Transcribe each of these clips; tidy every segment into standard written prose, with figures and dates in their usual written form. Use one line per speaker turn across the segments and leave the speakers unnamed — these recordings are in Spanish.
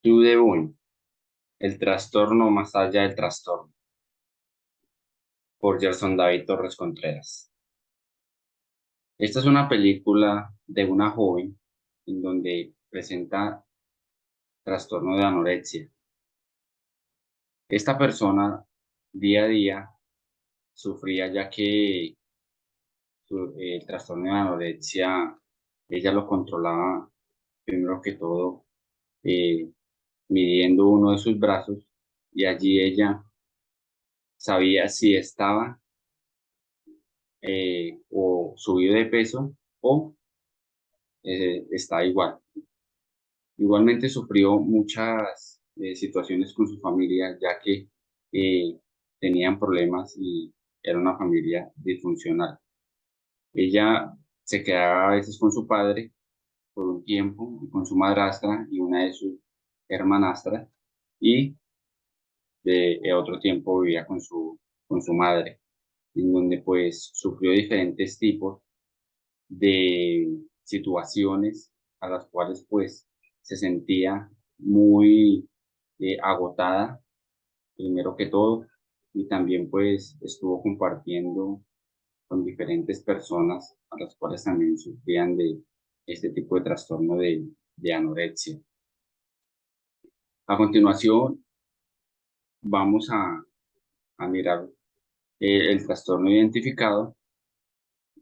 To the Bone, el trastorno más allá del trastorno, por Gerson David Torres Contreras. Esta es una película de una joven en donde presenta trastorno de anorexia. Esta persona día a día sufría ya que el trastorno de anorexia ella lo controlaba primero que todo eh, midiendo uno de sus brazos y allí ella sabía si estaba o subido de peso o está igual. Igualmente sufrió muchas situaciones con su familia, ya que eh, tenían problemas y era una familia disfuncional. Ella se quedaba a veces con su padre por un tiempo, y con su madrastra y una de sus hermanastras, y de otro tiempo vivía con su madre, en donde pues sufrió diferentes tipos de situaciones a las cuales pues se sentía muy agotada, primero que todo, y también pues estuvo compartiendo con diferentes personas a las cuales también sufrían de este tipo de trastorno de anorexia. A continuación vamos a mirar el trastorno identificado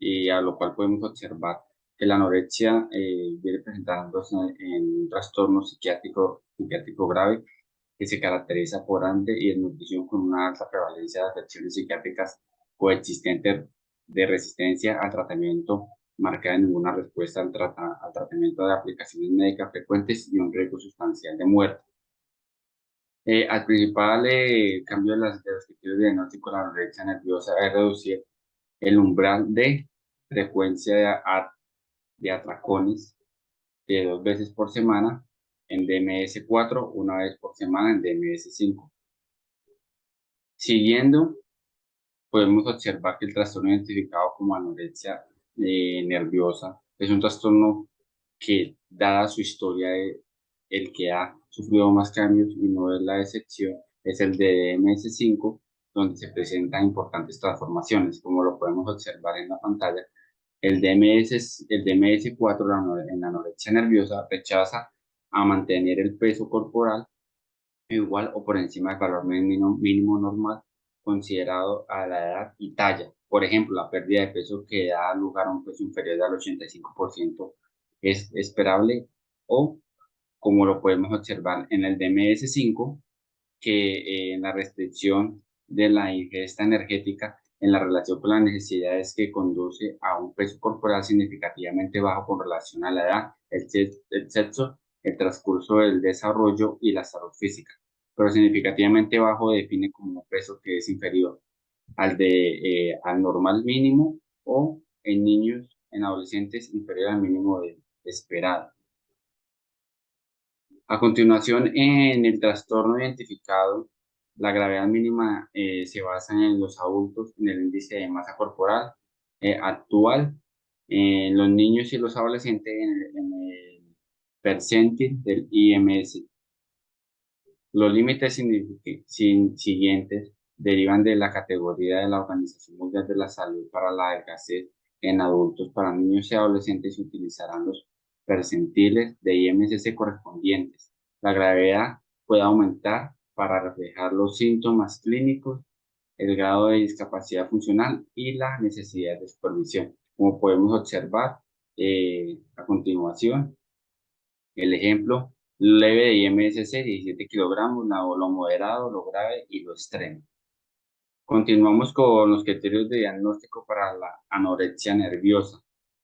y a lo cual podemos observar que la anorexia viene presentándose en un trastorno psiquiátrico grave que se caracteriza por hambre y desnutrición con una alta prevalencia de afecciones psiquiátricas coexistentes de resistencia al tratamiento marcada en ninguna respuesta al tratamiento de aplicaciones médicas frecuentes y un riesgo sustancial de muerte. Al principal cambio de los criterios de diagnóstico de la anorexia nerviosa es reducir el umbral de frecuencia de atracones de 2 veces por semana en DMS-4, una vez por semana en DMS-5. Siguiendo, podemos observar que el trastorno identificado como anorexia nerviosa es un trastorno que, dada su historia, el que ha sufrido más cambios y no es la excepción, es el de DMS-5, donde se presentan importantes transformaciones, como lo podemos observar en la pantalla. El DMS-4 en la anorexia nerviosa rechaza a mantener el peso corporal igual o por encima del valor mínimo normal considerado a la edad y talla. Por ejemplo, la pérdida de peso que da lugar a un peso inferior al 85% es esperable, o como lo podemos observar en el DMS-5, que en la restricción de la ingesta energética en la relación con las necesidades que conduce a un peso corporal significativamente bajo con relación a la edad, el sexo, el transcurso del desarrollo y la salud física, pero significativamente bajo define como un peso que es inferior al normal mínimo, o en niños, en adolescentes, inferior al mínimo esperado. A continuación, en el trastorno identificado, la gravedad mínima se basa en los adultos en el índice de masa corporal actual, en los niños y los adolescentes en el percentil del IMS. Los límites siguientes derivan de la categoría de la Organización Mundial de la Salud para la adelgazez en adultos. Para niños y adolescentes se utilizarán los percentiles de IMSS correspondientes. La gravedad puede aumentar para reflejar los síntomas clínicos, el grado de discapacidad funcional y la necesidad de supervisión. Como podemos observar a continuación, el ejemplo leve de IMSC, 17 kilogramos, lo moderado, lo grave y lo extremo. Continuamos con los criterios de diagnóstico para la anorexia nerviosa.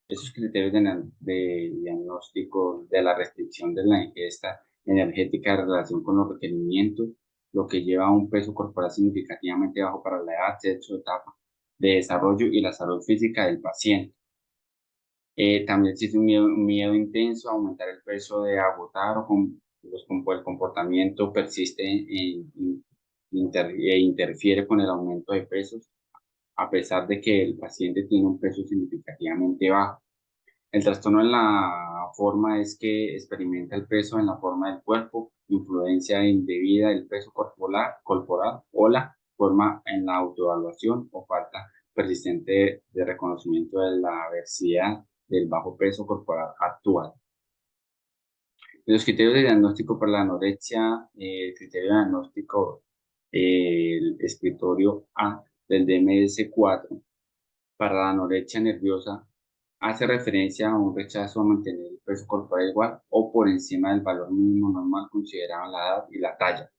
Esos criterios de diagnóstico de la restricción de la ingesta energética en relación con los requerimientos, lo que lleva a un peso corporal significativamente bajo para la edad, sexo, etapa de desarrollo y la salud física del paciente. También existe un miedo intenso a aumentar el peso, de agotar o el comportamiento persiste e interfiere con el aumento de pesos, a pesar de que el paciente tiene un peso significativamente bajo. El trastorno en la forma es que experimenta el peso en la forma del cuerpo, influencia indebida del peso corporal o la forma en la autoevaluación o falta persistente de reconocimiento de la adversidad del bajo peso corporal actual. Los criterios de diagnóstico para la anorexia, el criterio de diagnóstico, el escritorio A del DMS-4 para la anorexia nerviosa hace referencia a un rechazo a mantener el peso corporal igual o por encima del valor mínimo normal considerado en la edad y la talla.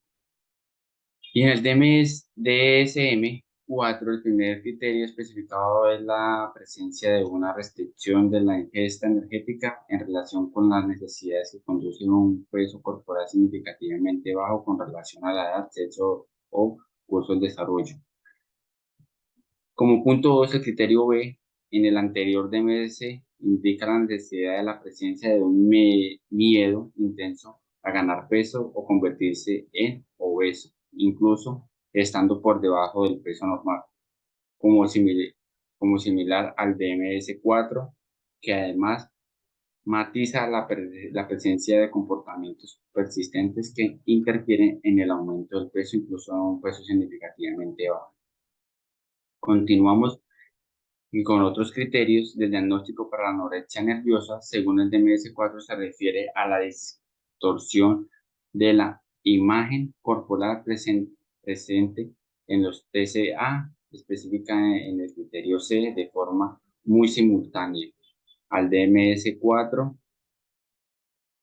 Y en el DSM-4, el primer criterio especificado es la presencia de una restricción de la ingesta energética en relación con las necesidades que conducen a un peso corporal significativamente bajo con relación a la edad, sexo o curso del desarrollo. Como punto 2, el criterio B, en el anterior DMS, indica la necesidad de la presencia de un miedo intenso a ganar peso o convertirse en obeso, incluso estando por debajo del peso normal, como similar al DMS-4, que además matiza la presencia de comportamientos persistentes que interfieren en el aumento del peso, incluso a un peso significativamente bajo. Continuamos y con otros criterios del diagnóstico para la anorexia nerviosa. Según el DMS-4, se refiere a la distorsión de la imagen corporal presente en los TCA, específica en el criterio C, de forma muy simultánea al DMS-4,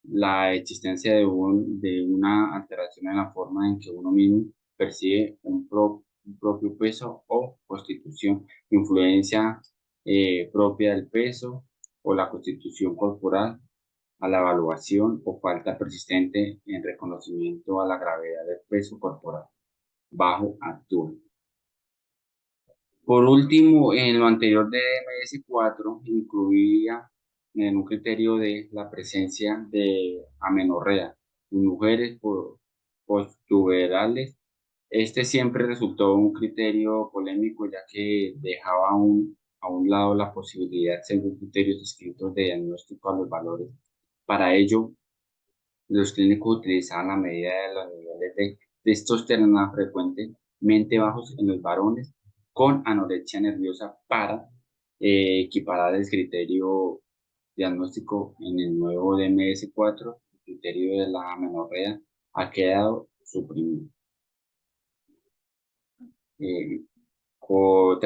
la existencia de una alteración en la forma en que uno mismo percibe un propio peso o constitución, influencia propia del peso o la constitución corporal a la evaluación o falta persistente en reconocimiento a la gravedad del peso corporal bajo actual. Por último, en lo anterior de MS4 incluía en un criterio de la presencia de amenorrea en mujeres postuberales. Este siempre resultó un criterio polémico, ya que dejaba a un lado la posibilidad, según criterios descritos, de diagnóstico a los valores. Para ello, los clínicos utilizaban la medida de los niveles de testosterona frecuentemente bajos en los varones con anorexia nerviosa para equiparar el criterio diagnóstico en el nuevo DMS-4. El criterio de la amenorrea ha quedado suprimido.